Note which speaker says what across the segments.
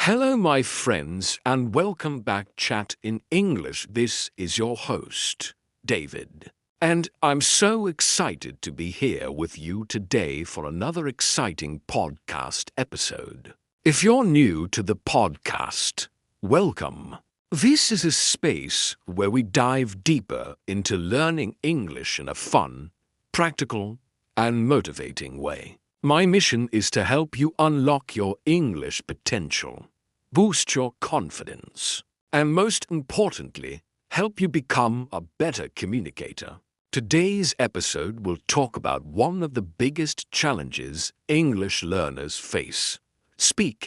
Speaker 1: Hello, my friends, and welcome back Chat in English. This is your host, David. And I'm so excited to be here with you today for another exciting podcast episode. If you're new to the podcast, welcome. This is a space where we dive deeper into learning English in a fun, practical, and motivating way. My mission is to help you unlock your English potential, boost your confidence, and most importantly, help you become a better communicator. Today's episode will talk about one of the biggest challenges English learners face.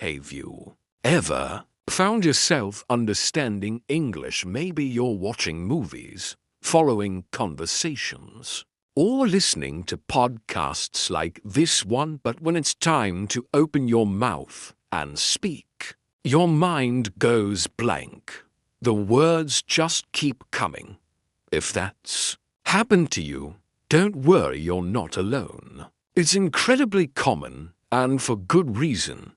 Speaker 1: Have you ever found yourself understanding English? Maybe you're watching movies, following conversations, or listening to podcasts like this one, but when it's time to open your mouth and speak, your mind goes blank. The words just keep coming. If that's happened to you, don't worry, you're not alone. It's incredibly common, and for good reason.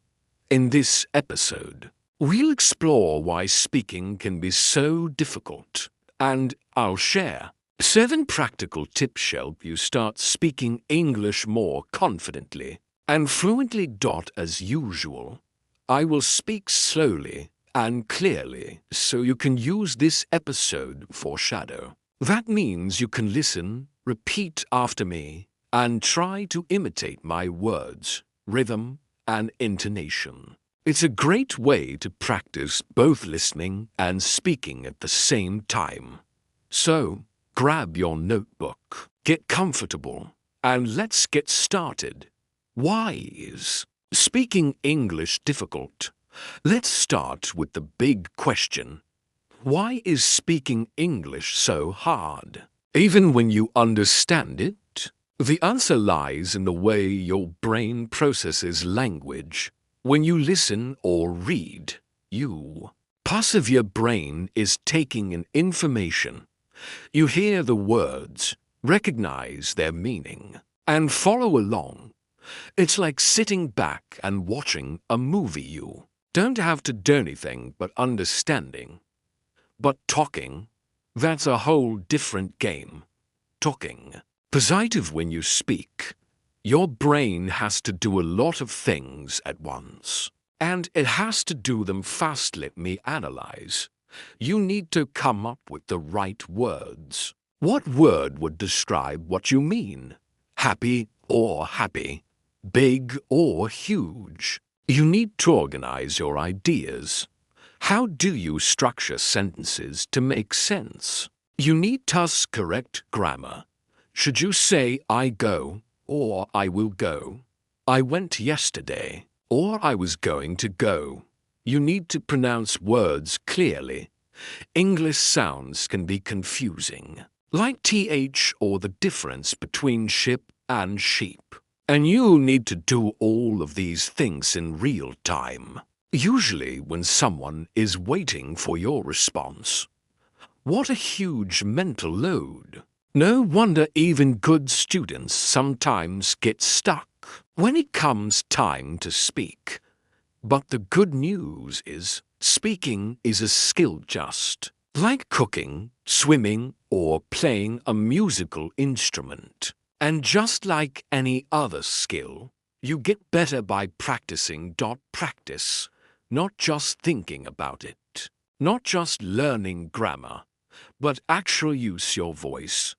Speaker 1: In this episode, we'll explore why speaking can be so difficult, and I'll share 7 practical tips to help you start speaking English more confidently and fluently. As usual, I will speak slowly and clearly so you can use this episode for shadow. That means you can listen, repeat after me, and try to imitate my words, rhythm, and intonation. It's a great way to practice both listening and speaking at the same time. So, grab your notebook, get comfortable, and let's get started. Why is speaking English difficult? Let's start with the big question. Why is speaking English so hard? Even when you understand it, the answer lies in the way your brain processes language. When you listen or read, passive your brain is taking in information. You hear the words, recognize their meaning, and follow along. It's like sitting back and watching a movie. You don't have to do anything but understanding. But talking, that's a whole different game. Talking. Positive when you speak. Your brain has to do a lot of things at once, and it has to do them fast. Let me analyze. You need to come up with the right words. What word would describe what you mean? Happy or happy? Big or huge? You need to organize your ideas. How do you structure sentences to make sense? You need to use correct grammar. Should you say I go or I will go? I went yesterday or I was going to go. You need to pronounce words clearly. English sounds can be confusing, like th or the difference between ship and sheep. And you need to do all of these things in real time, usually when someone is waiting for your response. What a huge mental load. No wonder even good students sometimes get stuck when it comes time to speak. But the good news is, speaking is a skill just like cooking, swimming, or playing a musical instrument. And just like any other skill, you get better by practicing. Practice, not just thinking about it, not just learning grammar, but actually use your voice.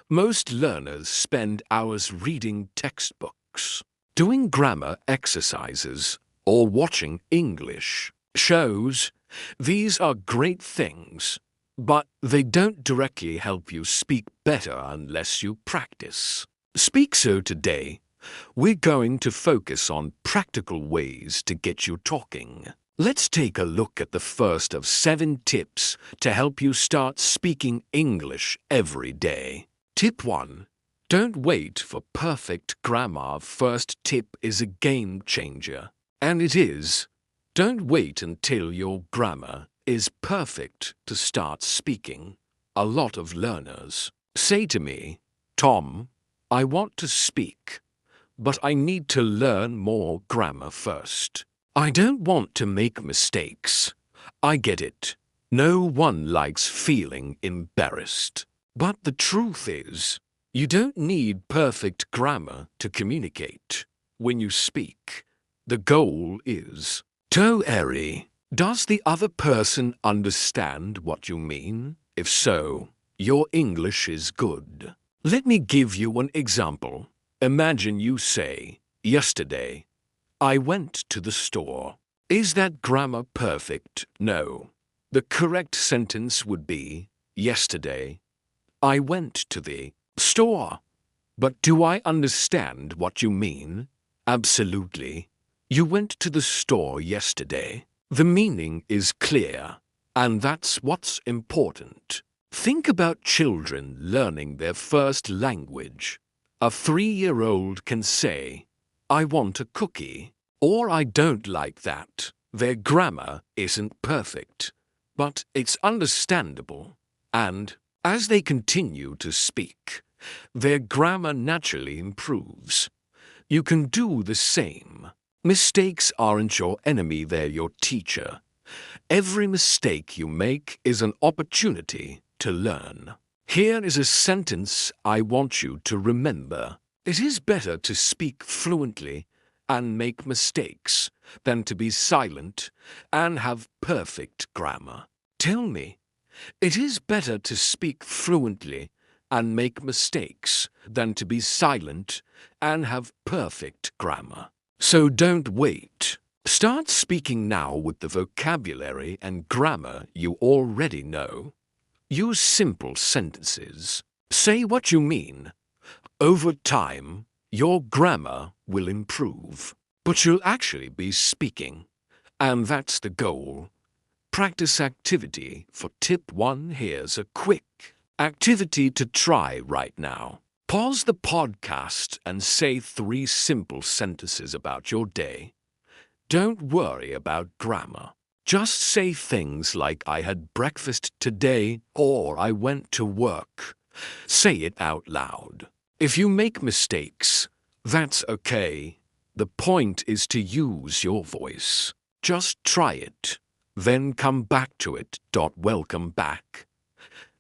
Speaker 1: Most learners spend hours reading textbooks, doing grammar exercises, or watching English shows. These are great things, but they don't directly help you speak better unless you practice. So today, we're going to focus on practical ways to get you talking. Let's take a look at the first of 7 tips to help you start speaking English every day. Tip 1. Don't wait for perfect grammar. First tip is a game changer. And it is, don't wait until your grammar is perfect to start speaking. A lot of learners say to me, Tom, I want to speak, but I need to learn more grammar first. I don't want to make mistakes. I get it. No one likes feeling embarrassed. But the truth is, you don't need perfect grammar to communicate. When you speak, the goal is to airy. Does the other person understand what you mean? If so, your English is good. Let me give you an example. Imagine you say, yesterday, I went to the store. Is that grammar perfect? No. The correct sentence would be, yesterday, I went to the store. But do I understand what you mean? Absolutely. You went to the store yesterday. The meaning is clear, and that's what's important. Think about children learning their first language. A 3-year-old can say, I want a cookie, or I don't like that. Their grammar isn't perfect, but it's understandable. And as they continue to speak, their grammar naturally improves. You can do the same. Mistakes aren't your enemy, they're your teacher. Every mistake you make is an opportunity to learn. Here is a sentence I want you to remember. It is better to speak fluently and make mistakes than to be silent and have perfect grammar. Tell me, it is better to speak fluently and make mistakes than to be silent and have perfect grammar. So don't wait. Start speaking now with the vocabulary and grammar you already know. Use simple sentences. Say what you mean. Over time, your grammar will improve, but you'll actually be speaking. And that's the goal. Practice activity for tip 1. Here's a quick activity to try right now. Pause the podcast and say 3 simple sentences about your day. Don't worry about grammar. Just say things like I had breakfast today or I went to work. Say it out loud. If you make mistakes, that's okay. The point is to use your voice. Just try it, then come back to it. Welcome back.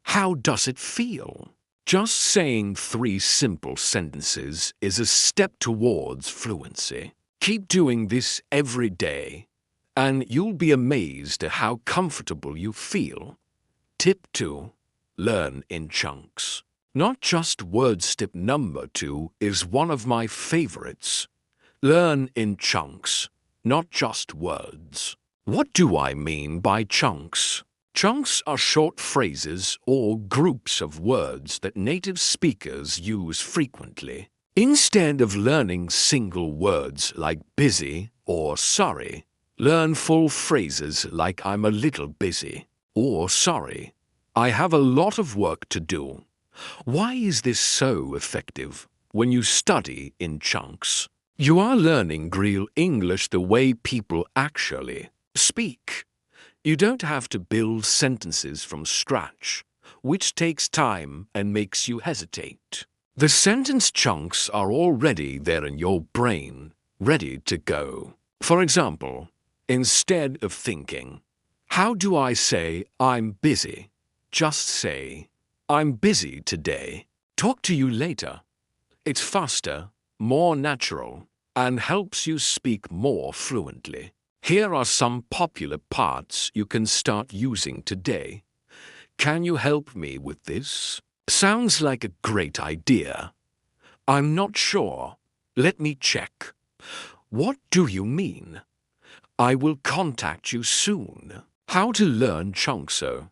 Speaker 1: How does it feel? Just saying 3 simple sentences is a step towards fluency. Keep doing this every day, and you'll be amazed at how comfortable you feel. Tip 2. Learn in chunks. Not just words. Tip number 2 is one of my favorites. Learn in chunks, not just words. What do I mean by chunks? Chunks are short phrases or groups of words that native speakers use frequently. Instead of learning single words like busy or sorry, learn full phrases like I'm a little busy or sorry. I have a lot of work to do. Why is this so effective? When you study in chunks, you are learning real English the way people actually speak. You don't have to build sentences from scratch, which takes time and makes you hesitate. The sentence chunks are already there in your brain, ready to go. For example, instead of thinking, how do I say I'm busy? Just say, I'm busy today. Talk to you later. It's faster, more natural, and helps you speak more fluently. Here are some popular parts you can start using today. Can you help me with this? Sounds like a great idea. I'm not sure. Let me check. What do you mean? I will contact you soon. How to learn Chungso.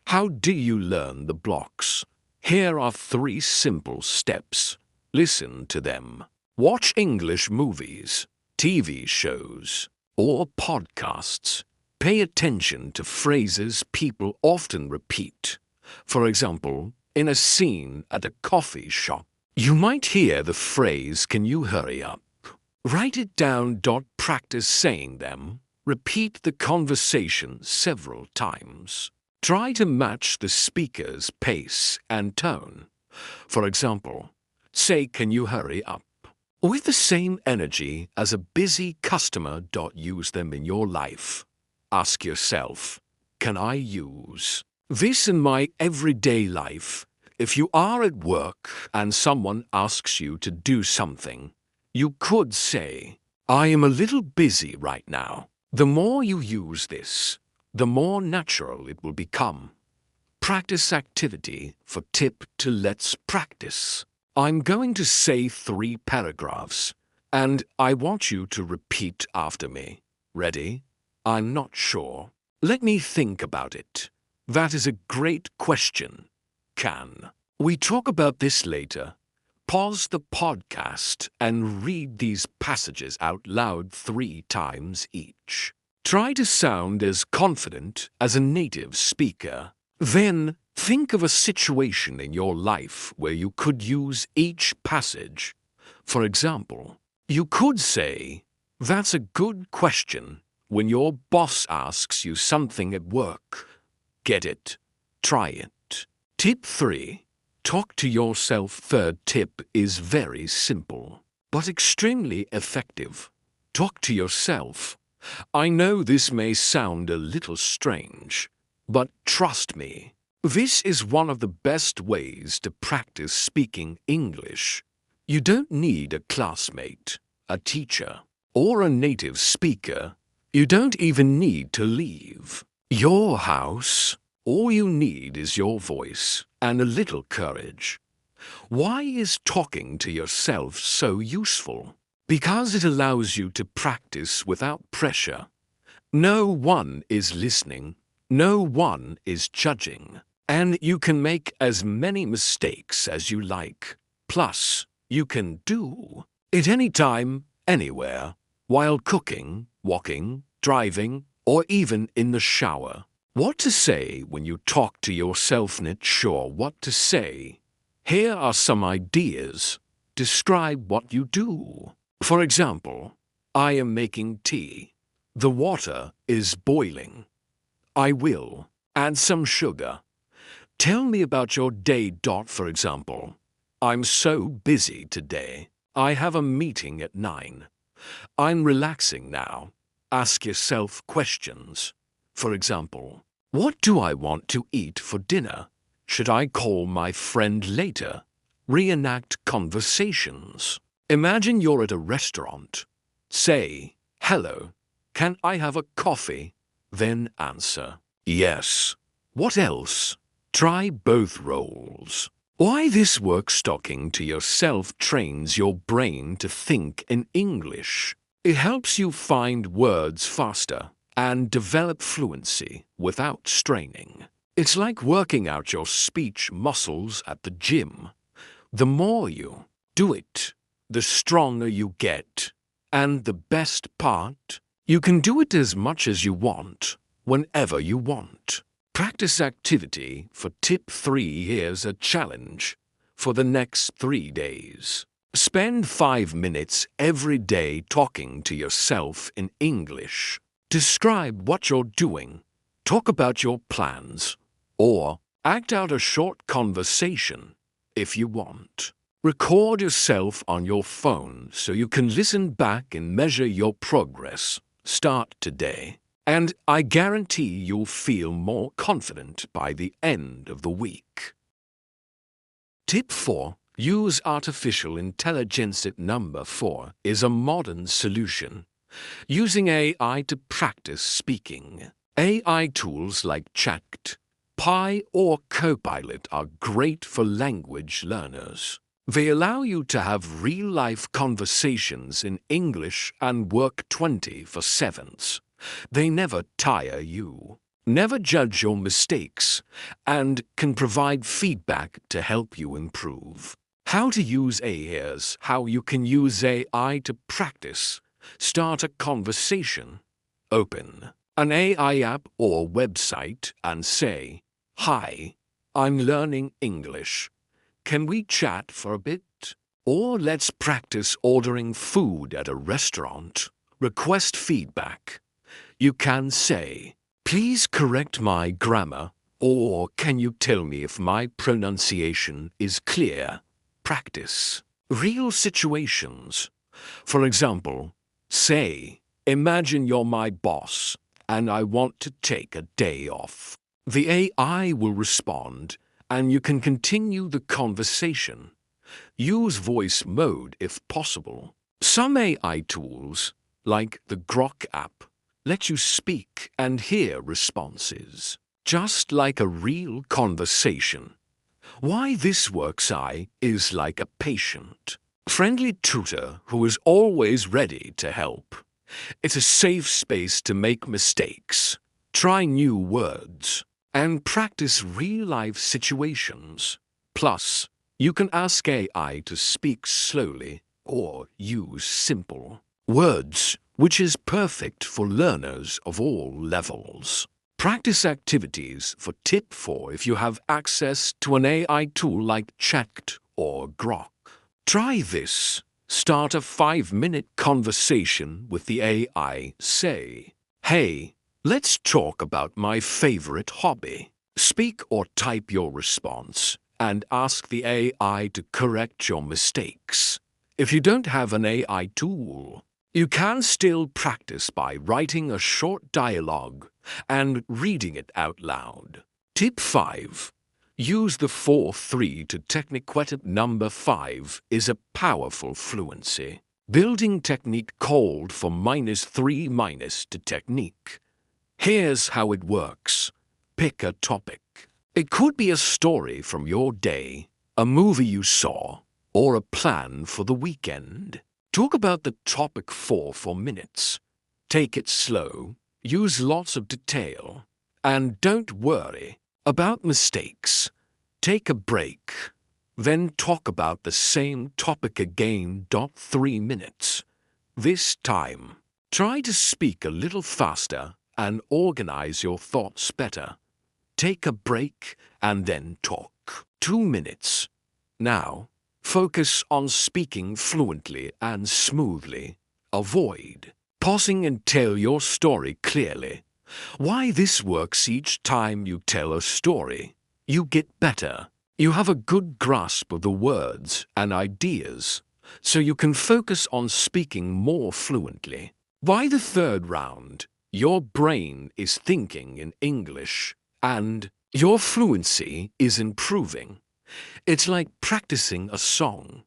Speaker 1: How do you learn the blocks? Here are 3 simple steps. Listen to them. Watch English movies, TV shows, or podcasts. Pay attention to phrases people often repeat. For example, in a scene at a coffee shop, you might hear the phrase, "Can you hurry up?" Write it down. Practice saying them. Repeat the conversation several times. Try to match the speaker's pace and tone. For example, say, "Can you hurry up?" With the same energy as a busy customer. Use them in your life. Ask yourself, can I use this in my everyday life? If you are at work and someone asks you to do something, you could say, I am a little busy right now. The more you use this, the more natural it will become. Practice activity for tip 2. Let's practice. I'm going to say 3 paragraphs, and I want you to repeat after me. Ready? I'm not sure. Let me think about it. That is a great question. Can we talk about this later? Pause the podcast and read these passages out loud 3 times each. Try to sound as confident as a native speaker. Then think of a situation in your life where you could use each passage. For example, you could say, that's a good question when your boss asks you something at work. Get it? Try it. Tip 3. Talk to yourself. 3rd tip is very simple, but extremely effective. Talk to yourself. I know this may sound a little strange, but trust me, this is one of the best ways to practice speaking English. You don't need a classmate, a teacher, or a native speaker. You don't even need to leave your house. All you need is your voice and a little courage. Why is talking to yourself so useful? Because it allows you to practice without pressure. No one is listening. No one is judging. And you can make as many mistakes as you like. Plus, you can do it anytime, anywhere, while cooking, walking, driving, or even in the shower. What to say when you talk to yourself? Not sure what to say? Here are some ideas. Describe what you do. For example, I am making tea. The water is boiling. I will add some sugar. Tell me about your day. For example, I'm so busy today. I have a meeting at 9. I'm relaxing now. Ask yourself questions. For example, what do I want to eat for dinner? Should I call my friend later? Reenact conversations. Imagine you're at a restaurant. Say, hello, can I have a coffee? Then answer, yes. What else? Try both roles. Why this works? Talking to yourself trains your brain to think in English. It helps you find words faster and develop fluency without straining. It's like working out your speech muscles at the gym. The more you do it, the stronger you get. And the best part, you can do it as much as you want, whenever you want. Practice activity for tip 3. Here's a challenge for the next 3 days. Spend 5 minutes every day talking to yourself in English. Describe what you're doing, talk about your plans, or act out a short conversation if you want. Record yourself on your phone so you can listen back and measure your progress. Start today, and I guarantee you'll feel more confident by the end of the week. Tip 4. Use artificial intelligence. Number 4 is a modern solution. Using AI to practice speaking. AI tools like Chat, or Copilot are great for language learners. They allow you to have real-life conversations in English and work 24/7. They never tire you, never judge your mistakes, and can provide feedback to help you improve. How to use AI. Here's how you can use AI to practice. Start a conversation. Open an AI app or website and say, hi, I'm learning English. Can we chat for a bit? Or let's practice ordering food at a restaurant. Request feedback. You can say, please correct my grammar, or can you tell me if my pronunciation is clear? Practice. real situations. For example, say, imagine you're my boss and I want to take a day off. The AI will respond and you can continue the conversation. Use voice mode if possible. Some AI tools, like the Grok app, let you speak and hear responses, just like a real conversation. Why this works is like a patient, friendly tutor who is always ready to help. It's a safe space to make mistakes, try new words, and practice real-life situations. Plus, you can ask AI to speak slowly or use simple words, which is perfect for learners of all levels. Practice activities for tip 4 if you have access to an AI tool like Chat or Grok. Try this. Start a 5-minute conversation with the AI. Say, "Hey, let's talk about my favorite hobby." Speak or type your response and ask the AI to correct your mistakes. If you don't have an AI tool, you can still practice by writing a short dialogue and reading it out loud. Tip 5. Use the 4-3 to technique. Number 5 is a powerful fluency building technique called for -3- to technique. Here's how it works. Pick a topic. It could be a story from your day, a movie you saw, or a plan for the weekend. Talk about the topic for 4 minutes. Take it slow, use lots of detail, and don't worry about mistakes. Take a break, then talk about the same topic again. 3 minutes. This time, try to speak a little faster and organize your thoughts better. Take a break and then talk. 2 minutes. Now, focus on speaking fluently and smoothly. Avoid pausing and tell your story clearly. Why this works: each time you tell a story, you get better. You have a good grasp of the words and ideas, so you can focus on speaking more fluently. By the 3rd round, your brain is thinking in English and your fluency is improving. It's like practicing a song.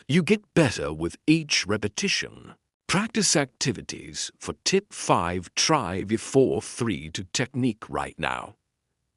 Speaker 1: You get better with each repetition. Practice activities for tip 5. Try the 4-3 to technique right now.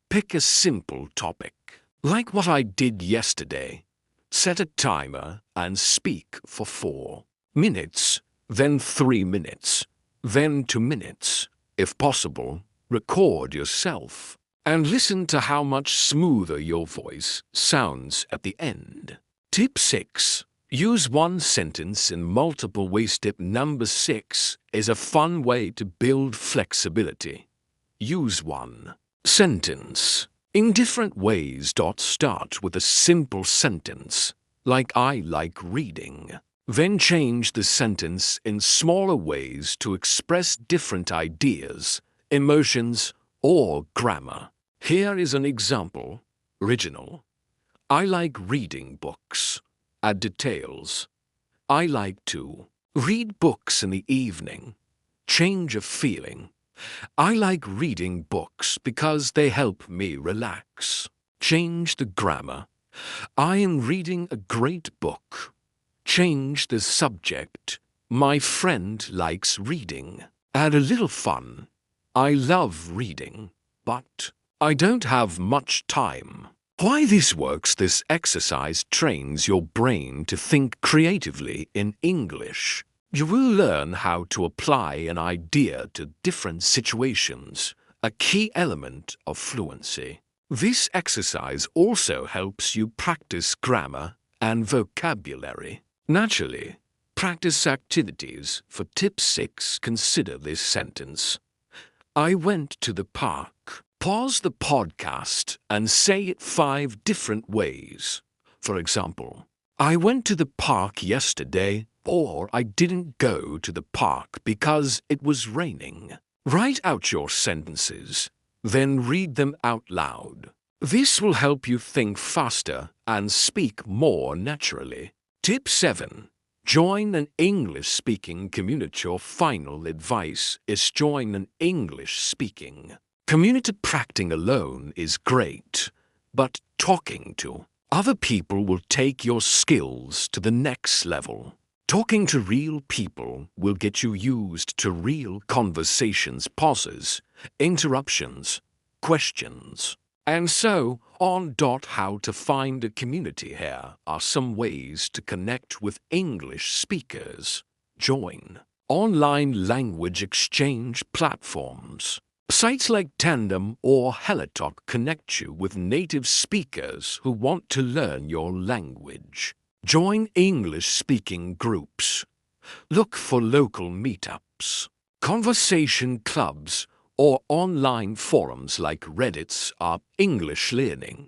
Speaker 1: Pick a simple topic, like what I did yesterday. Set a timer and speak for 4 minutes, then 3 minutes, then 2 minutes. If possible, record yourself and listen to how much smoother your voice sounds at the end. Tip 6. Use one sentence in multiple ways. Tip number 6 is a fun way to build flexibility. Use one sentence in different ways. Start with a simple sentence, like "I like reading." Then change the sentence in smaller ways to express different ideas, emotions, or grammar. Here is an example. Original. I like reading books. Add details. I like to read books in the evening. Change of feeling. I like reading books because they help me relax. Change the grammar. I am reading a great book. Change the subject. My friend likes reading. Add a little fun. I love reading, but I don't have much time. Why this works: this exercise trains your brain to think creatively in English. You will learn how to apply an idea to different situations, a key element of fluency. This exercise also helps you practice grammar and vocabulary. Naturally, practice activities for tip 6. Consider this sentence. I went to the park. Pause the podcast and say it 5 different ways. For example, I went to the park yesterday, or I didn't go to the park because it was raining. Write out your sentences, then read them out loud. This will help you think faster and speak more naturally. Tip 7. Join an English-speaking community. Your final advice is join an English-speaking community. Practicing alone is great, but talking to other people will take your skills to the next level. Talking to real people will get you used to real conversations, pauses, interruptions, questions, and so on. How to find a community. Here are some ways to connect with English speakers. Join online language exchange platforms. Sites like Tandem or HelloTalk connect you with native speakers who want to learn your language. Join English-speaking groups. Look for local meetups. Conversation clubs or online forums like Reddit's are English learning.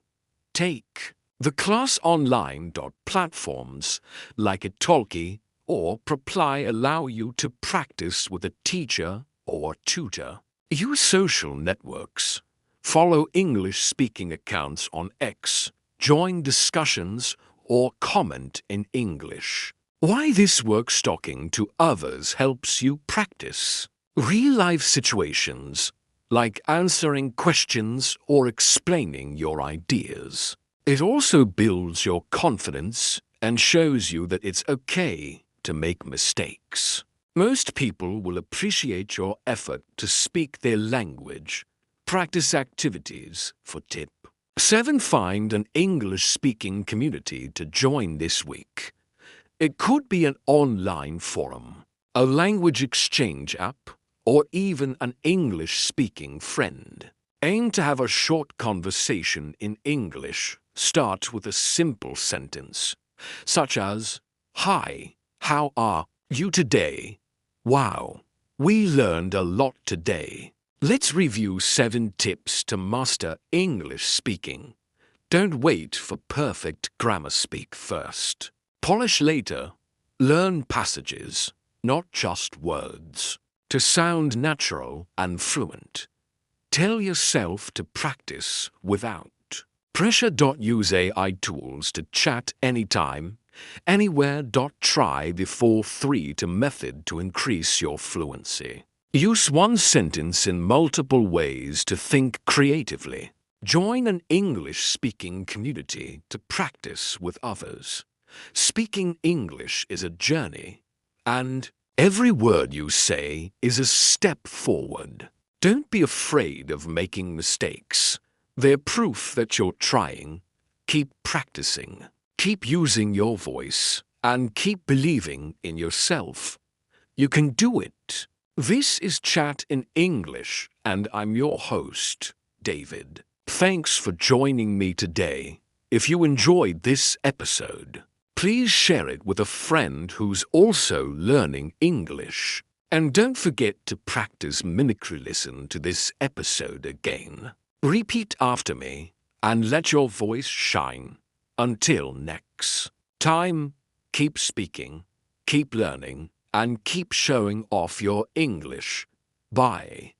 Speaker 1: Take the class online. Platforms like Italki or Proply allow you to practice with a teacher or tutor. Use social networks. Follow English-speaking accounts on X. Join discussions or comment in English. Why this works. Talking to others helps you practice real-life situations, like answering questions or explaining your ideas. It also builds your confidence and shows you that it's okay to make mistakes. Most people will appreciate your effort to speak their language. Practice activities. For tip 7. Find an English-speaking community to join this week. It could be an online forum, a language exchange app, or even an English-speaking friend. Aim to have a short conversation in English. Start with a simple sentence, such as, "Hi, how are you today? Wow, we learned a lot today." Let's review 7 tips to master English speaking. Don't wait for perfect grammar. Speak first. Polish later. Learn passages, not just words, to sound natural and fluent. Tell yourself to practice without pressure. Use AI tools to chat anytime, anywhere. Try before 3 to method to increase your fluency. Use one sentence in multiple ways to think creatively. Join an English-speaking community to practice with others. Speaking English is a journey, and every word you say is a step forward. Don't be afraid of making mistakes. They're proof that you're trying. Keep practicing. Keep using your voice, and keep believing in yourself. You can do it. This is Chat in English, and I'm your host, David. Thanks for joining me today. If you enjoyed this episode, please share it with a friend who's also learning English. And don't forget to practice mimicry. Listen to this episode again. Repeat after me and let your voice shine. Until next time, keep speaking, keep learning, and keep showing off your English. Bye.